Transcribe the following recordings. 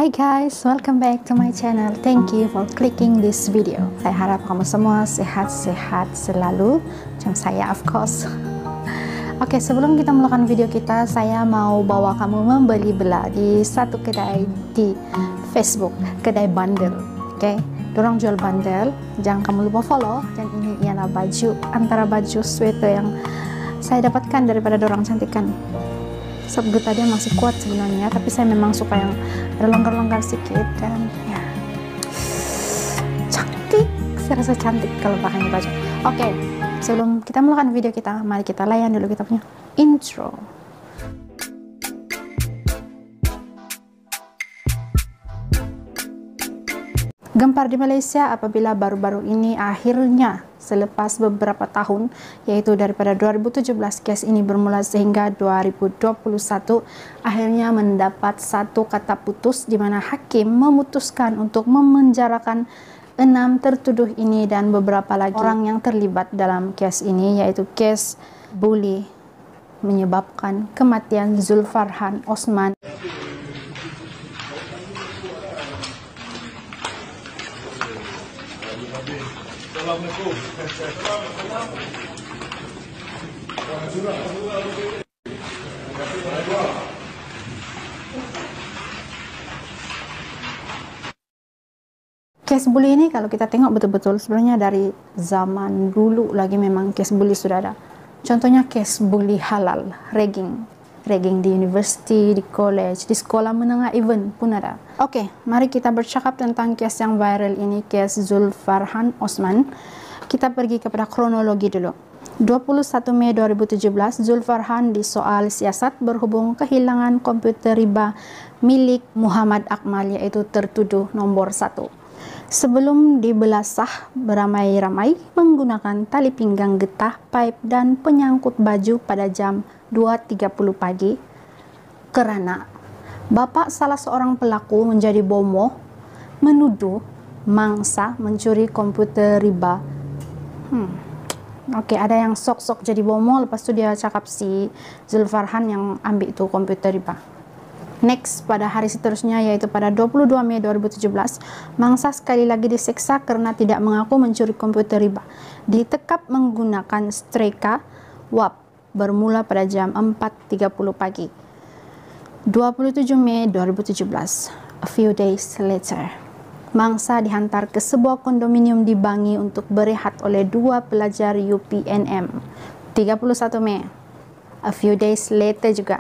Hi guys, welcome back to my channel. Thank you for clicking this video. Saya harap kamu semua sehat-sehat selalu, macam saya of course. Oke, sebelum kita melakukan video kita, saya mau bawa kamu membeli belah di satu kedai di Facebook, kedai bundle. Oke, dorang jual bundle, jangan kamu lupa follow. Dan ini ialah baju, antara baju sweater yang saya dapatkan daripada dorang cantikan. Sebetulnya dia masih kuat sebenarnya, tapi saya memang suka yang ada longgar-longgar sedikit dan ya cantik. Saya rasa cantik kalau pakai ini baju. Oke, sebelum kita melakukan video kita, mari kita layan dulu kita punya intro. Gempar di Malaysia apabila baru-baru ini akhirnya selepas beberapa tahun, yaitu daripada 2017 kes ini bermula sehingga 2021 akhirnya mendapat satu kata putus di mana hakim memutuskan untuk memenjarakan 6 tertuduh ini dan beberapa lagi orang yang terlibat dalam kes ini, yaitu kes bully menyebabkan kematian Zulfarhan Osman. Kes bully ini kalau kita tengok betul-betul sebenarnya dari zaman dulu lagi memang kes bully sudah ada. Contohnya kes bully halal, ragging di university, di college, di sekolah menengah even pun ada. Oke, mari kita bercakap tentang kes yang viral ini, kes Zulfarhan Osman. Kita pergi kepada kronologi dulu. 21 Mei 2017, Zulfarhan disoal siasat berhubung kehilangan komputer riba milik Muhammad Akmal, yaitu tertuduh nomor 1. Sebelum dibelasah beramai-ramai menggunakan tali pinggang getah, pipe dan penyangkut baju pada jam 2.30 pagi kerana bapa salah seorang pelaku menjadi bomoh menuduh mangsa mencuri komputer riba. Oke, ada yang sok-sok jadi bomoh, lepas tu dia cakap si Zulfarhan yang ambil tu komputer riba. Next, pada hari seterusnya yaitu pada 22 Mei 2017, mangsa sekali lagi diseksa kerana tidak mengaku mencuri komputer riba. Ditekap menggunakan streka wap bermula pada jam 4.30 pagi. 27 Mei 2017, a few days later, mangsa dihantar ke sebuah kondominium di Bangi untuk berehat oleh 2 pelajar UPNM. 31 Mei, a few days later juga,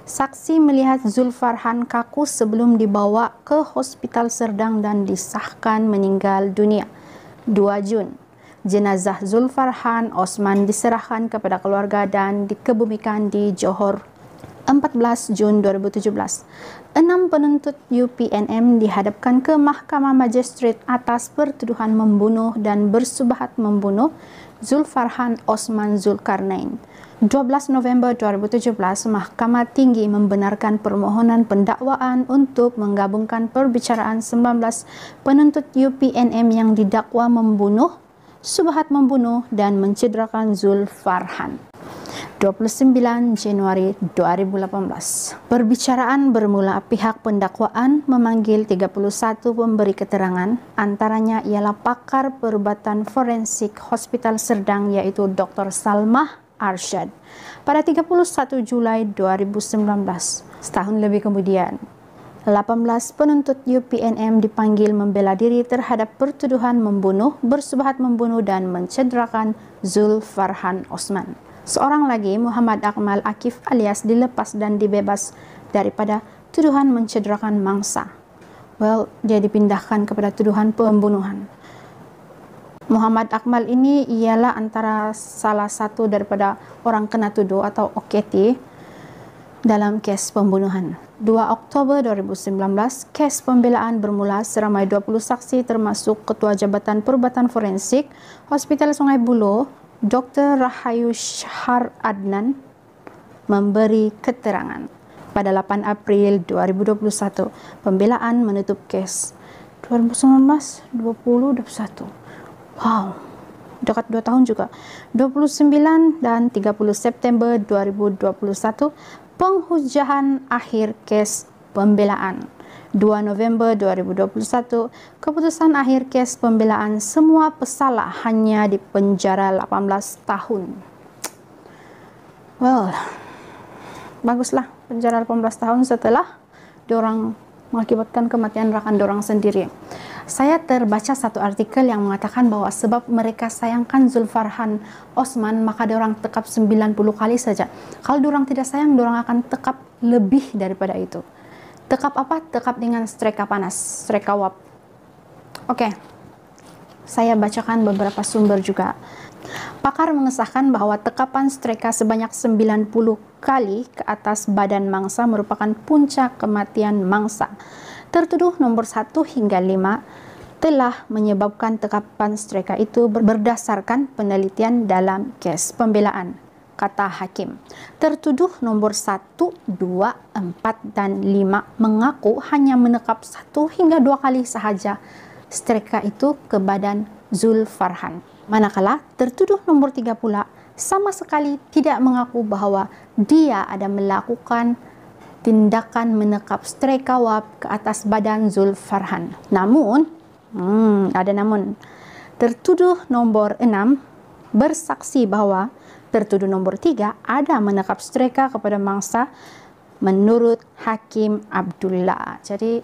saksi melihat Zulfarhan kaku sebelum dibawa ke Hospital Serdang dan disahkan meninggal dunia. 2 Jun, jenazah Zulfarhan Osman diserahkan kepada keluarga dan dikebumikan di Johor. 14 Jun 2017, 6 penuntut UPNM dihadapkan ke Mahkamah Magistrate atas pertuduhan membunuh dan bersubhat membunuh Zulfarhan Osman Zulkarnain. 12 November 2017, Mahkamah Tinggi membenarkan permohonan pendakwaan untuk menggabungkan perbicaraan 19 penuntut UPNM yang didakwa membunuh, subhat membunuh dan mencederakan Zulfarhan. 29 Januari 2018. Perbicaraan bermula pihak pendakwaan memanggil 31 pemberi keterangan, antaranya ialah pakar perubatan forensik Hospital Serdang yaitu Dr. Salmah Arsyad. Pada 31 Julai 2019, setahun lebih kemudian, 18 penuntut UPNM dipanggil membela diri terhadap pertuduhan membunuh, bersubhat membunuh dan mencederakan Zulfarhan Osman. Seorang lagi, Muhammad Akmal Akif alias, dilepas dan dibebas daripada tuduhan mencederakan mangsa. Dia dipindahkan kepada tuduhan pembunuhan. Muhammad Akmal ini ialah antara salah satu daripada orang kena tuduh atau OKT dalam kes pembunuhan. 2 Oktober 2019, kes pembelaan bermula seramai 20 saksi termasuk Ketua Jabatan Perubatan Forensik Hospital Sungai Buloh, Dr. Rahayu Shahar Adnan memberi keterangan. Pada 8 April 2021, pembelaan menutup kes. 2019, 2021. Wow, dekat 2 tahun juga. 29 dan 30 September 2021, penghujahan akhir kes pembelaan. 2 November 2021, keputusan akhir kes pembelaan semua pesalah hanya dipenjara 18 tahun. Well, baguslah penjara 18 tahun setelah diorang mengakibatkan kematian rakan diorang sendiri. Saya terbaca satu artikel yang mengatakan bahwa sebab mereka sayangkan Zulfarhan Osman, maka diorang tekap 90 kali saja. Kalau diorang tidak sayang, diorang akan tekap lebih daripada itu. Tekap apa? Tekap dengan streka panas, streka wap. Oke, saya bacakan beberapa sumber juga. Pakar mengesahkan bahwa tekapan streka sebanyak 90 kali ke atas badan mangsa merupakan puncak kematian mangsa. Tertuduh nomor 1 hingga 5 telah menyebabkan tekapan streka itu berdasarkan penelitian dalam kes pembelaan, kata hakim. Tertuduh nomor 1, 2, 4, dan 5 mengaku hanya menekap 1 hingga 2 kali sahaja streka itu ke badan Zulfarhan. Manakala tertuduh nomor 3 pula sama sekali tidak mengaku bahwa dia ada melakukan tindakan menekap streka wap ke atas badan Zulfarhan. Namun, tertuduh nomor 6 bersaksi bahwa tertuduh nomor 3 ada menekap streka kepada mangsa menurut Hakim Abdullah. Jadi,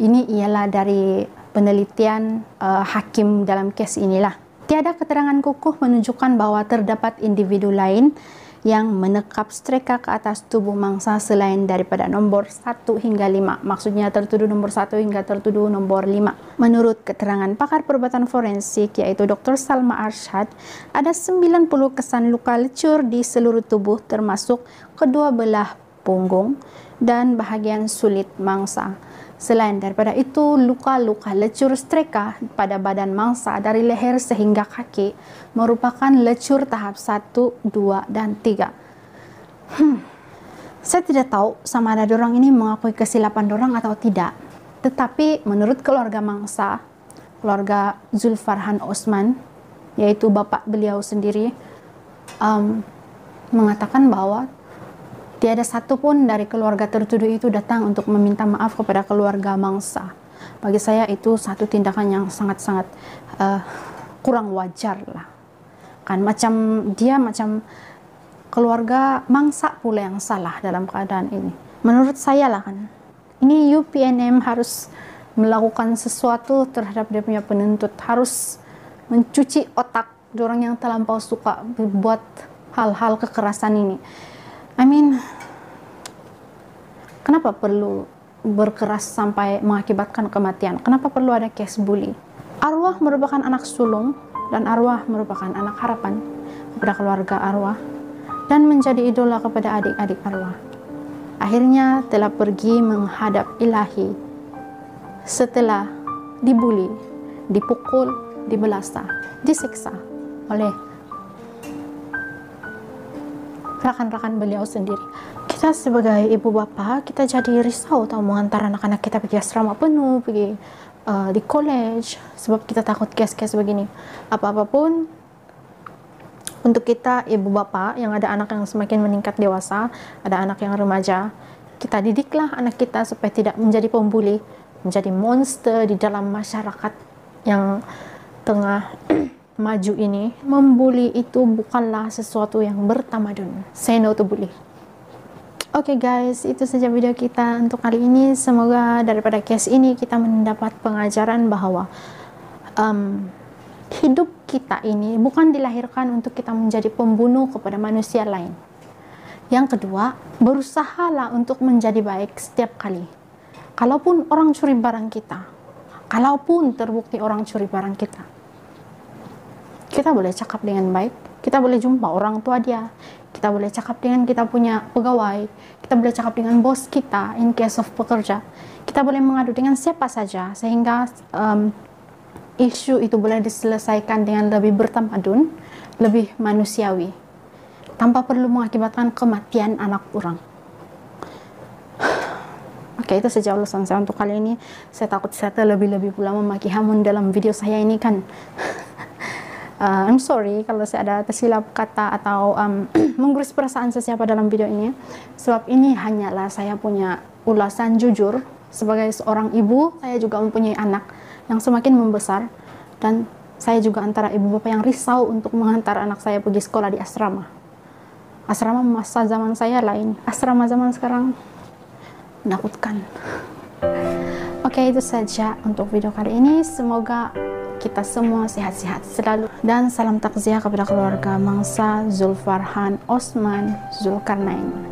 ini ialah dari penelitian hakim dalam kes inilah. Tiada keterangan kukuh menunjukkan bahwa terdapat individu lain yang menekap streka ke atas tubuh mangsa selain daripada nombor 1 hingga 5. Maksudnya tertuduh nomor 1 hingga tertuduh nombor 5. Menurut keterangan pakar perubatan forensik yaitu Dr. Salma Arsyad, ada 90 kesan luka lecur di seluruh tubuh termasuk kedua belah punggung dan bahagian sulit mangsa. Selain daripada itu, luka-luka lecur streka pada badan mangsa dari leher sehingga kaki merupakan lecur tahap 1, 2, dan 3. Saya tidak tahu sama ada dorang ini mengakui kesilapan dorang atau tidak. Tetapi menurut keluarga mangsa, keluarga Zulfarhan Osman, yaitu bapak beliau sendiri, mengatakan bahwa tiada satu pun dari keluarga tertuduh itu datang untuk meminta maaf kepada keluarga mangsa. Bagi saya itu satu tindakan yang sangat-sangat kurang wajar lah. Kan macam keluarga mangsa pula yang salah dalam keadaan ini. Menurut saya lah kan. Ini UPNM harus melakukan sesuatu terhadap dia punya penuntut. Harus mencuci otak orang yang terlampau suka buat hal-hal kekerasan ini. I mean, kenapa perlu berkeras sampai mengakibatkan kematian? Kenapa perlu ada kes bully? Arwah merupakan anak sulung dan arwah merupakan anak harapan kepada keluarga arwah dan menjadi idola kepada adik-adik arwah. Akhirnya telah pergi menghadap ilahi setelah dibuli, dipukul, dibelasa, disiksa oleh rakan-rakan beliau sendiri. Kita sebagai ibu bapa, kita jadi risau tahu mengantar anak-anak kita pergi asrama penuh, pergi di college, sebab kita takut kes-kes begini. Apa-apapun untuk kita ibu bapa yang ada anak yang semakin meningkat dewasa, ada anak yang remaja, kita didiklah anak kita supaya tidak menjadi pembuli, menjadi monster di dalam masyarakat yang tengah maju ini. Membuli itu bukanlah sesuatu yang bertamadun. Say no to bully. Oke guys, itu saja video kita untuk kali ini. Semoga daripada case ini kita mendapat pengajaran bahwa hidup kita ini bukan dilahirkan untuk kita menjadi pembunuh kepada manusia lain. Yang kedua, berusahalah untuk menjadi baik setiap kali. Kalaupun orang curi barang kita, kalaupun terbukti orang curi barang kita boleh cakap dengan baik, kita boleh jumpa orang tua dia, kita boleh cakap dengan kita punya pegawai, kita boleh cakap dengan bos kita in case of pekerja, kita boleh mengadu dengan siapa saja sehingga isu itu boleh diselesaikan dengan lebih bertamadun, lebih manusiawi, tanpa perlu mengakibatkan kematian anak orang. Oke, itu saja ulasan saya untuk kali ini. Saya takut saya terlebih-lebih pula memaki Hamun dalam video saya ini kan. I'm sorry kalau saya ada tersilap kata atau menggurus perasaan sesiapa dalam video ini, sebab ini hanyalah saya punya ulasan jujur Sebagai seorang ibu, saya juga mempunyai anak yang semakin membesar, dan saya juga antara ibu bapak yang risau untuk menghantar anak saya pergi sekolah di asrama. Asrama masa zaman saya lain, asrama zaman sekarang menakutkan. Oke, itu saja untuk video kali ini. Semoga kita semua sehat-sehat selalu. Dan salam takziah kepada keluarga Mangsa Zulfarhan Osman Zulkarnain.